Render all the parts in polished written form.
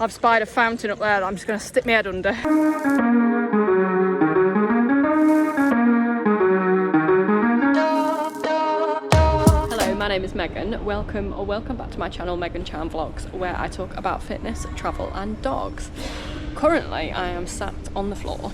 I've spied a fountain up there that I'm just going to stick my head under. Hello, my name is Megan. Welcome back to my channel, Megan Charm Vlogs, where I talk about fitness, travel and dogs. Currently, I am sat on the floor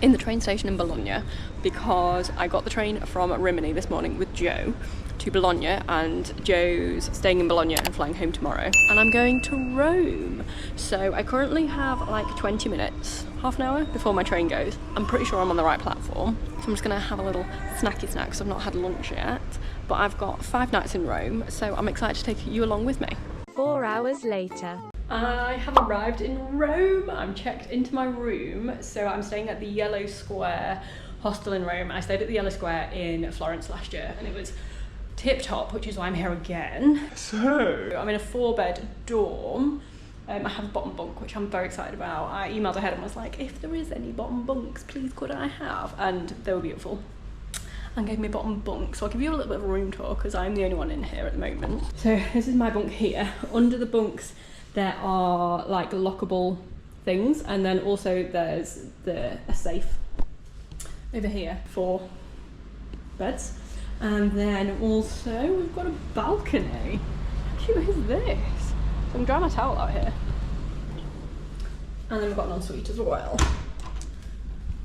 in the train station in Bologna because I got the train from Rimini this morning with Joe to Bologna, and Joe's staying in Bologna and flying home tomorrow, and I'm going to Rome. So I currently have like 20 minutes, half an hour before my train goes. I'm pretty sure I'm on the right platform, so I'm just gonna have a little snacky snack because I've not had lunch yet, but I've got 5 nights in Rome, so I'm excited to take you along with me. 4 hours later. I have arrived in Rome. I'm checked into my room, so I'm staying at the YellowSquare Hostel in Rome. I stayed at the YellowSquare in Florence last year and it was tip top, which is why I'm here again. So I'm in a 4-bed dorm. I have a bottom bunk, which I'm very excited about. I emailed ahead and was like, if there is any bottom bunks, please could I have? And they were beautiful and gave me a bottom bunk. So I'll give you a little bit of a room tour because I'm the only one in here at the moment. So this is my bunk here. Under the bunks there are like lockable things, and then also there's a safe over here for beds. And then also we've got a balcony. How cute is this? So I'm drying my towel out here. And then we've got an ensuite as well,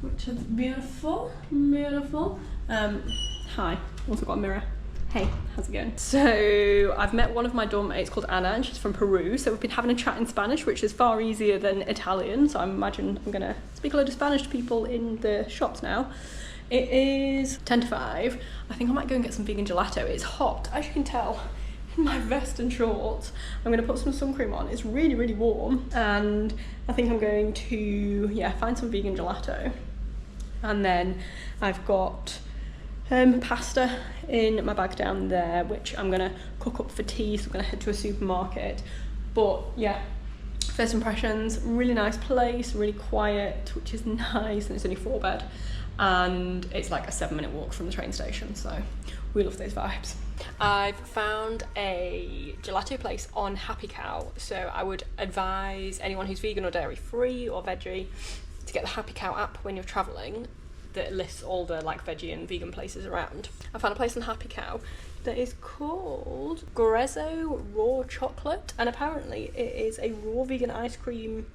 which is beautiful, beautiful. Hi, also got a mirror. Hey, how's it going? So I've met one of my dorm mates called Anna, and she's from Peru. So we've been having a chat in Spanish, which is far easier than Italian. So I imagine I'm gonna speak a load of Spanish to people in the shops now. It is 10 to 5. I think I might go and get some vegan gelato. It's hot, as you can tell, in my vest and shorts. I'm gonna put some sun cream on. It's really, really warm. And I think I'm going to, find some vegan gelato. And then I've got pasta in my bag down there, which I'm gonna cook up for tea. So I'm gonna head to a supermarket. But yeah, first impressions, really nice place, really quiet, which is nice, and it's only 4-bed. And it's like a 7-minute walk from the train station, so we love those vibes. I've found a gelato place on Happy Cow, so I would advise anyone who's vegan or dairy free or veggie to get the Happy Cow app when you're travelling that lists all the like veggie and vegan places around. I found a place on Happy Cow that is called Grezzo Raw Chocolate, and apparently it is a raw vegan ice cream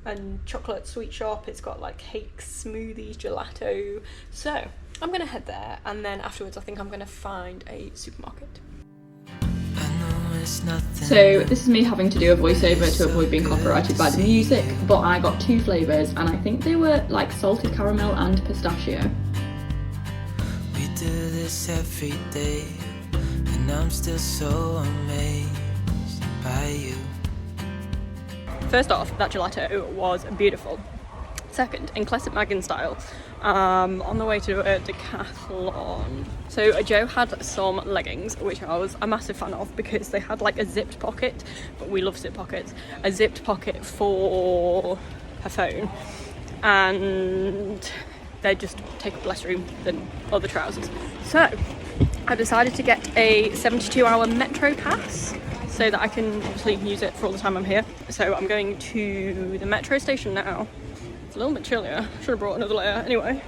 and chocolate sweet shop. It's got like cakes, smoothies, gelato. So I'm gonna head there, and then afterwards I think I'm gonna find a supermarket. So this is me having to do a voiceover to avoid being copyrighted by the music, but I got 2 flavours and I think they were like salted caramel and pistachio. We do this every day, and I'm still so amazed by you. First off, that gelato was beautiful. Second, in classic Megan style, on the way to a decathlon. So Joe had some leggings, which I was a massive fan of because they had like a zipped pocket, but we love zip pockets, a zipped pocket for her phone, and they just take up less room than other trousers. So I decided to get a 72-hour metro pass, so that I can obviously use it for all the time I'm here. So I'm going to the metro station now. It's a little bit chillier. Should have brought another layer anyway.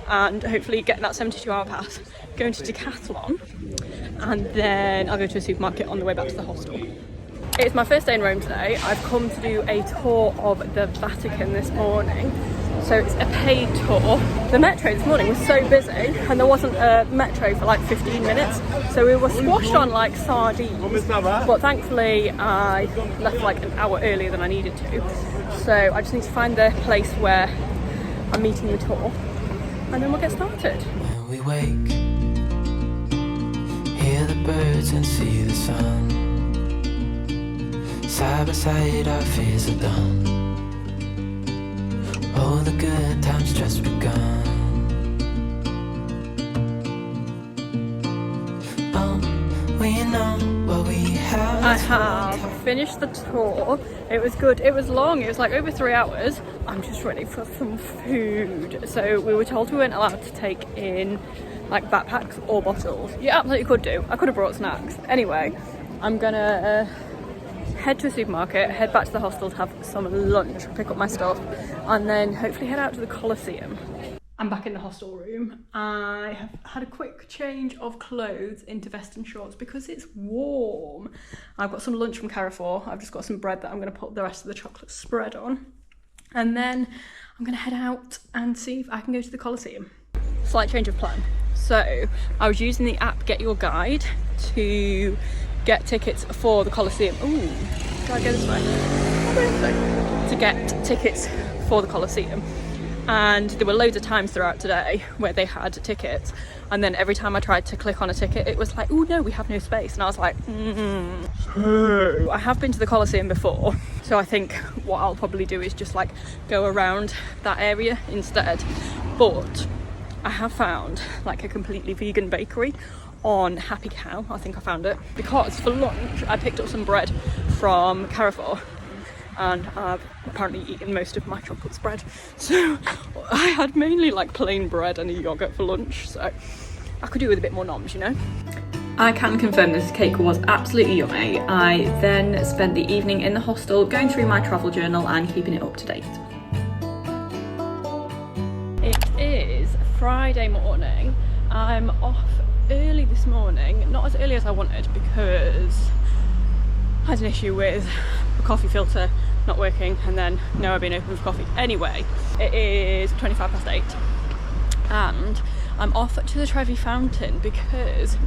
And hopefully get that 72-hour pass. Going to Decathlon, and then I'll go to a supermarket on the way back to the hostel. It's my first day in Rome today. I've come to do a tour of the Vatican this morning. So it's a paid tour. The metro this morning was so busy and there wasn't a metro for like 15 minutes. So we were squashed on like sardines. But thankfully I left like an hour earlier than I needed to. So I just need to find the place where I'm meeting the tour, and then we'll get started. When we wake, hear the birds and see the sun. Side by side our fears are done. All the good times just begun. Oh, we know what we have. I have finished the tour. It was good. It was long. It was like over 3 hours. I'm just ready for some food. So we were told we weren't allowed to take in like backpacks or bottles. You absolutely could do. I could have brought snacks. Anyway, I'm gonna head to a supermarket, head back to the hostel to have some lunch, pick up my stuff, and then hopefully head out to the Colosseum. I'm back in the hostel room. I have had a quick change of clothes into vest and shorts because it's warm. I've got some lunch from Carrefour. I've just got some bread that I'm going to put the rest of the chocolate spread on. And then I'm going to head out and see if I can go to the Colosseum. Slight change of plan. So I was using the app Get Your Guide to get tickets for the Colosseum. Ooh, do I go this way? To get tickets for the Colosseum. And there were loads of times throughout today where they had tickets, and then every time I tried to click on a ticket it was like, oh no, we have no space, and I was like, I have been to the Colosseum before, so I think what I'll probably do is just like go around that area instead. But I have found like a completely vegan bakery on Happy Cow. I think I found it because for lunch I picked up some bread from Carrefour, and I've apparently eaten most of my chocolate spread. So I had mainly like plain bread and a yoghurt for lunch, so I could do with a bit more noms, you know? I can confirm this cake was absolutely yummy. I then spent the evening in the hostel going through my travel journal and keeping it up to date. It is Friday morning. I'm off early this morning, not as early as I wanted because I had an issue with the coffee filter not working, and then no, I've been open for coffee. Anyway, it is 8:25 and I'm off to the Trevi Fountain because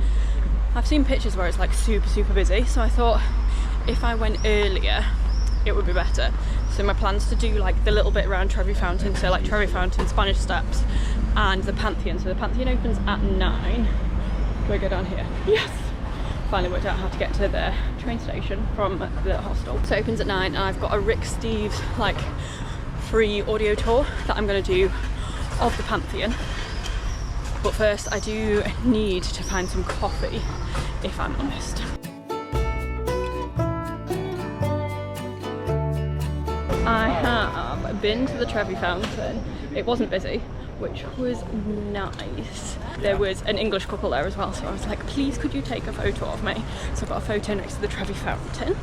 I've seen pictures where it's like super busy, so I thought if I went earlier it would be better. So my plan's to do like the little bit around Trevi Fountain, so like Trevi Fountain, Spanish Steps and the Pantheon. So the Pantheon opens at 9. Do I go down here? Yes! Finally worked out how to get to the train station from the hostel. So it opens at 9 and I've got a Rick Steves like free audio tour that I'm going to do of the Pantheon. But first I do need to find some coffee, if I'm honest. I have been to the Trevi Fountain. It wasn't busy, which was nice. There was an English couple there as well, so I was like, please could you take a photo of me? So I got a photo next to the Trevi Fountain.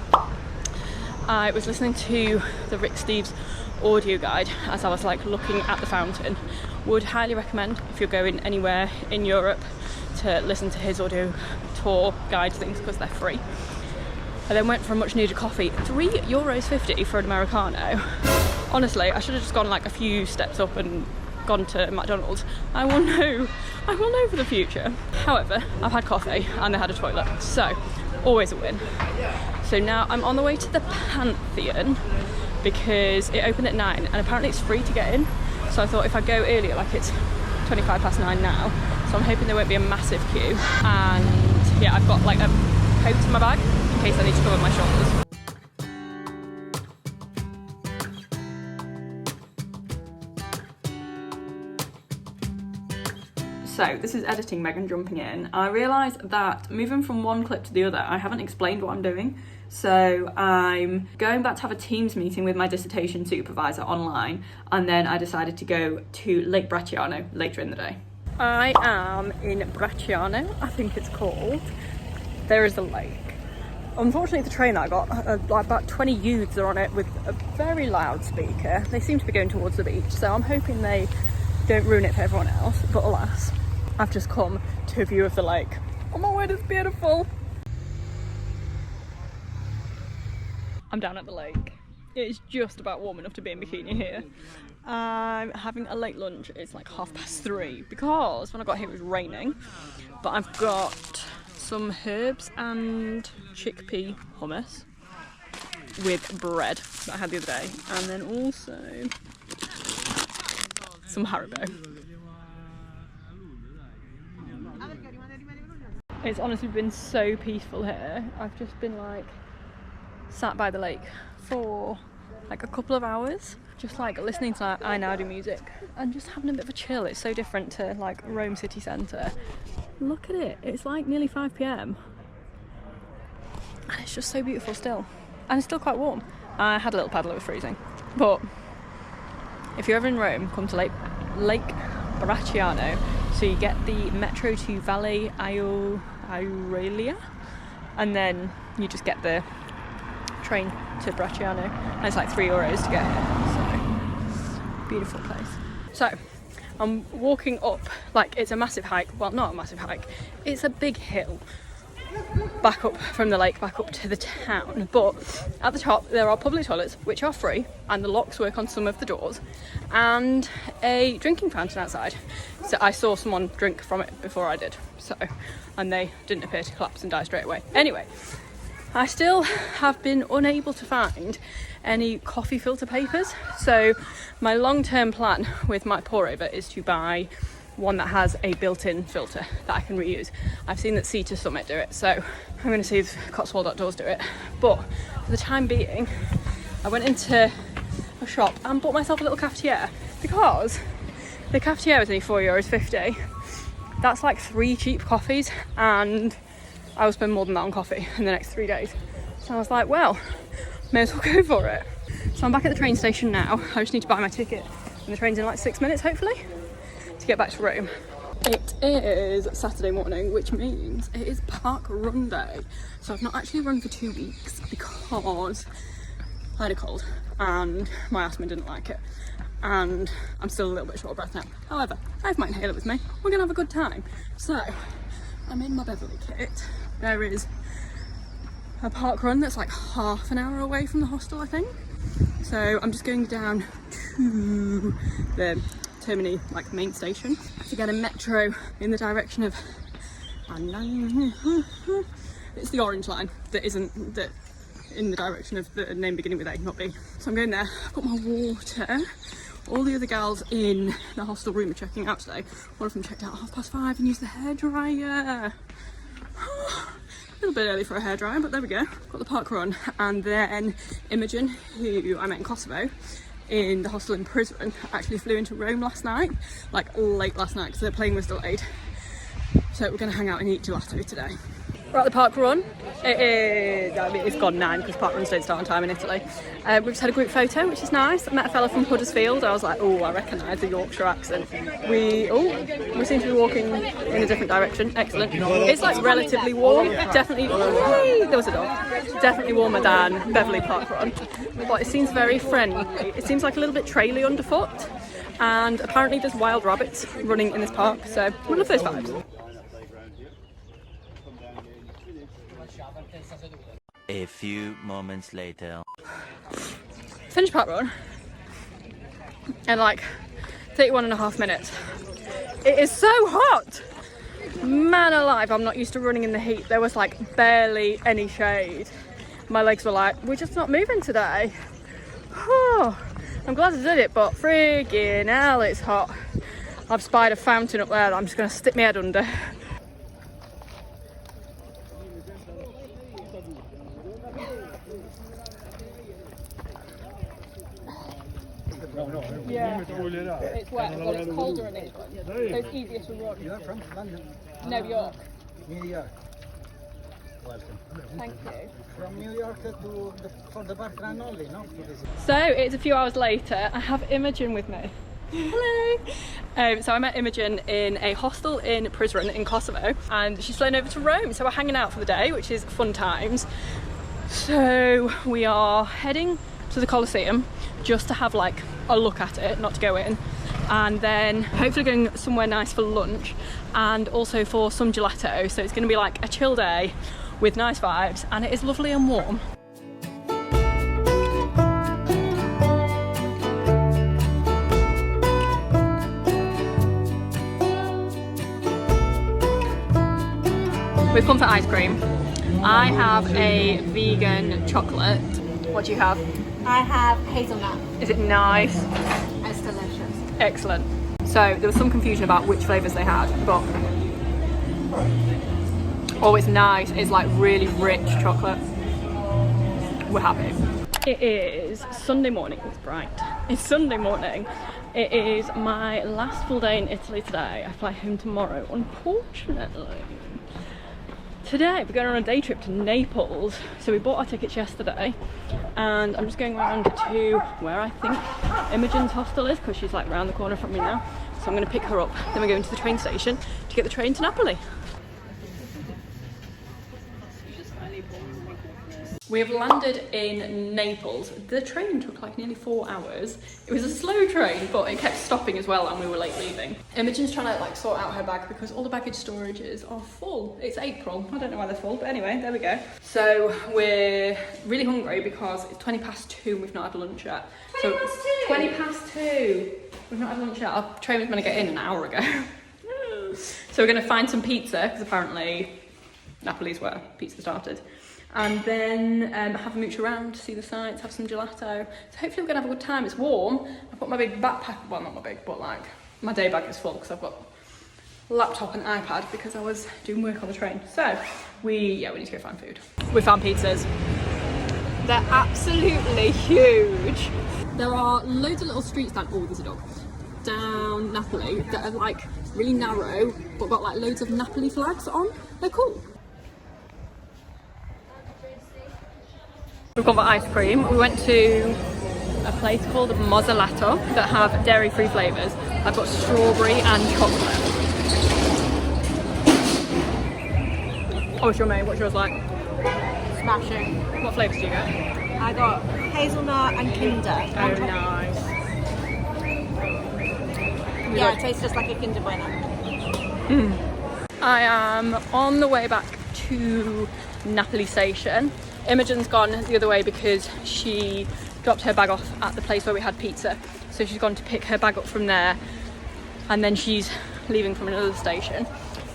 I was listening to the Rick Steves audio guide as I was like looking at the fountain. Would highly recommend if you're going anywhere in Europe to listen to his audio tour guide things because they're free. I then went for a much needed coffee, €3.50 for an Americano. Honestly, I should have just gone like a few steps up and gone to McDonald's. I will know for the future. However, I've had coffee and they had a toilet, so always a win. So now I'm on the way to the Pantheon because it opened at 9 and apparently it's free to get in. So I thought if I go earlier, like it's 9:25 now, so I'm hoping there won't be a massive queue. And yeah, I've got like a coat in my bag in case I need to cover my shoulders. So this is editing Megan jumping in. I realised that moving from one clip to the other, I haven't explained what I'm doing. So I'm going back to have a Teams meeting with my dissertation supervisor online, and then I decided to go to Lake Bracciano later in the day. I am in Bracciano, I think it's called. There is a lake. Unfortunately, the train that I got, like about 20 youths are on it with a very loud speaker. They seem to be going towards the beach, so I'm hoping they don't ruin it for everyone else. But alas, I've just come to a view of the lake. Oh my word, it's beautiful. I'm down at the lake. It's just about warm enough to be in bikini here. I'm having a late lunch. It's like 3:30 because when I got here it was raining. But I've got some herbs and chickpea hummus with bread that I had the other day, and then also some Haribo. It's honestly been so peaceful here. I've just been like sat by the lake for like a couple of hours, just like listening to like I Now Do music and just having a bit of a chill. It's so different to like Rome city centre. Look at it, it's like nearly 5 p.m. and it's just so beautiful still, and it's still quite warm. I had a little paddle, it was freezing, but if you're ever in Rome, come to Lake Bracciano. So you get the metro to Valle Aurelia, and then you just get the train to Bracciano, and it's like €3 to get here. So beautiful place. So I'm walking up, like it's a massive hike. Well, not a massive hike. It's a big hill back up from the lake, back up to the town. But at the top there are public toilets which are free, and the locks work on some of the doors, and a drinking fountain outside. So I saw someone drink from it before I did, so, and they didn't appear to collapse and die straight away. Anyway, I still have been unable to find any coffee filter papers, so my long-term plan with my pour over is to buy one that has a built-in filter that I can reuse. I've seen that Sea to Summit do it, so I'm going to see if Cotswold Outdoors do it. But for the time being, I went into a shop and bought myself a little cafetiere, because the cafetiere was only €4.50. That's like 3 cheap coffees, and I will spend more than that on coffee in the next 3 days. So I was like, well, may as well go for it. So I'm back at the train station now. I just need to buy my ticket, and the train's in like 6 minutes hopefully to get back to Rome. It is Saturday morning, which means it is park run day. So I've not actually run for 2 weeks because I had a cold and my asthma didn't like it, and I'm still a little bit short of breath now. However, I have my inhaler with me. We're gonna have a good time. So I'm in my Beverly kit. There is a park run that's like half an hour away from the hostel, I think. So I'm just going down to the Termini, like main station, to get a metro in the direction of, it's the orange line that isn't, that in the direction of the name beginning with A, not B. So I'm going there. I've got my water. All the other gals in the hostel room are checking out today. One of them checked out at 5:30 and used the hairdryer. A little bit early for a hairdryer, but there we go. Got the park run. And then Imogen, who I met in Kosovo in the hostel in Prizren, actually flew into Rome last night, like late last night because their plane was delayed. So we're going to hang out and eat gelato today. We're at the park run. It is, I mean, it's gone 9 because park runs don't start on time in Italy. We've just had a group photo, which is nice. I met a fella from Huddersfield. I was like, oh, I recognise the Yorkshire accent. We seem to be walking in a different direction. Excellent. It's like relatively warm. Definitely, there was a dog. Definitely warmer than Beverly Park Run, but it seems very friendly. It seems like a little bit traily underfoot, and apparently there's wild rabbits running in this park, so we love those vibes. A few moments later. Finished park run in like 31.5 minutes. It is so hot! Man alive, I'm not used to running in the heat. There was like barely any shade. My legs were like, we're just not moving today. Oh, I'm glad I did it, but friggin' hell, it's hot. I've spied a fountain up there that I'm just gonna stick my head under. Yeah, it's wet, but it's colder in it. So it's easier to run. You're from London? No, York. New York. Welcome. Thank you. From New York for the park run only, no? So it's a few hours later. I have Imogen with me. Hello. So I met Imogen in a hostel in Prizren in Kosovo, and she's flown over to Rome. So we're hanging out for the day, which is fun times. So we are heading to the Colosseum just to have like a look at it, not to go in, and then hopefully going somewhere nice for lunch and also for some gelato. So it's going to be like a chill day with nice vibes, and it is lovely and warm. We've come for ice cream. I have a vegan chocolate. What do you have? I have hazelnut. Is it nice? It's delicious. Excellent. So there was some confusion about which flavours they had, but oh, it's nice. It's like really rich chocolate. We're happy. It is Sunday morning. It's bright. It's Sunday morning. It is my last full day in Italy today. I fly home tomorrow, unfortunately. Today we're going on a day trip to Naples, so we bought our tickets yesterday, and I'm just going around to where I think Imogen's hostel is, because she's like round the corner from me now. So I'm going to pick her up, then we're going to the train station to get the train to Napoli. We have landed in Naples. The train took like nearly 4 hours. It was a slow train, but it kept stopping as well and we were late leaving. Imogen's trying to like sort out her bag because all the baggage storages are full. It's April, I don't know why they're full, but anyway, there we go. So we're really hungry because it's 20 past 2 and we've not had lunch yet. 20 past 2. We've not had lunch yet. Our train was meant to get in an hour ago. So we're gonna find some pizza because apparently Napoli's where pizza started. And then have a mooch around, see the sights, have some gelato. So hopefully we're gonna have a good time. It's warm. I've got my big backpack, well not my big, but like my day bag is full because I've got laptop and iPad because I was doing work on the train. So we need to go find food. We found pizzas. They're absolutely huge. There are loads of little streets down, oh there's a dog, down Napoli that are like really narrow but got like loads of Napoli flags on. They're cool. We've got the ice cream. We went to a place called Mozzaletto that have dairy-free flavours. I've got strawberry and chocolate. Oh, what's your mate? What's yours like? Smashing. What flavours do you get? I got hazelnut and Kinder. Oh, nice. Yeah, it tastes just like a Kinder Bueno. I am on the way back to Napoli station. Imogen's gone the other way because she dropped her bag off at the place where we had pizza. So she's gone to pick her bag up from there and then she's leaving from another station.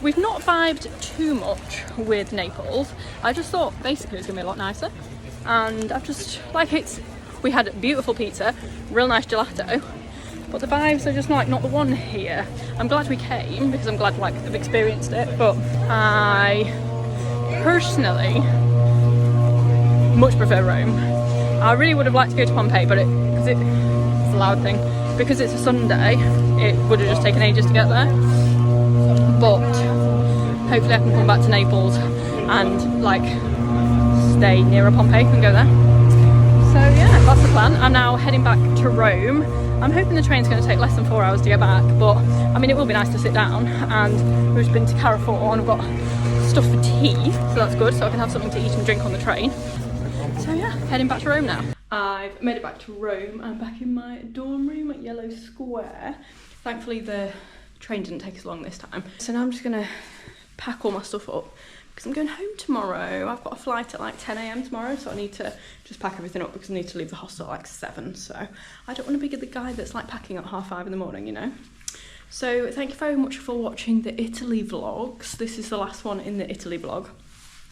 We've not vibed too much with Naples. I just thought basically it was gonna be a lot nicer. And I've just, like we had beautiful pizza, real nice gelato, but the vibes are just like not the one here. I'm glad we came because I'm glad like I've experienced it, but I personally much prefer Rome. I really would have liked to go to Pompeii, but because it's a loud thing, because it's a Sunday, it would have just taken ages to get there. But hopefully I can come back to Naples and like stay nearer Pompeii and go there. So yeah, that's the plan. I'm now heading back to Rome. I'm hoping the train's going to take less than 4 hours to get back, but I mean it will be nice to sit down. And we've just been to Carrefour and we've got stuff for tea, so that's good, so I can have something to eat and drink on the train. So yeah, heading back to Rome now. I've made it back to Rome. I'm back in my dorm room at YellowSquare. Thankfully the train didn't take as long this time. So now I'm just gonna pack all my stuff up because I'm going home tomorrow. I've got a flight at like 10 AM tomorrow, so I need to just pack everything up because I need to leave the hostel at like 7. So I don't want to be the guy that's like packing at 5:30 in the morning, you know? So thank you very much for watching the Italy vlogs. This is the last one in the Italy vlog.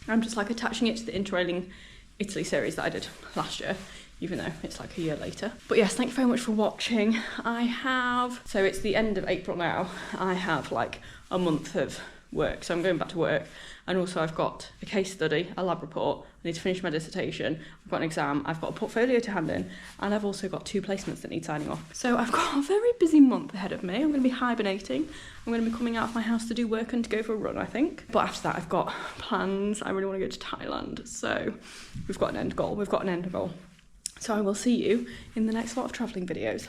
I'm just like attaching it to the Interrailing Italy series that I did last year, even though it's like a year later. But yes, thank you very much for watching. So it's the end of April now. I have like a month of work, so I'm going back to work. And also I've got a case study, a lab report, I need to finish my dissertation, I've got an exam, I've got a portfolio to hand in, and I've also got 2 placements that need signing off. So I've got a very busy month ahead of me. I'm going to be hibernating. I'm going to be coming out of my house to do work and to go for a run, I think. But after that I've got plans. I really want to go to Thailand. So we've got an end goal. So I will see you in the next lot of travelling videos.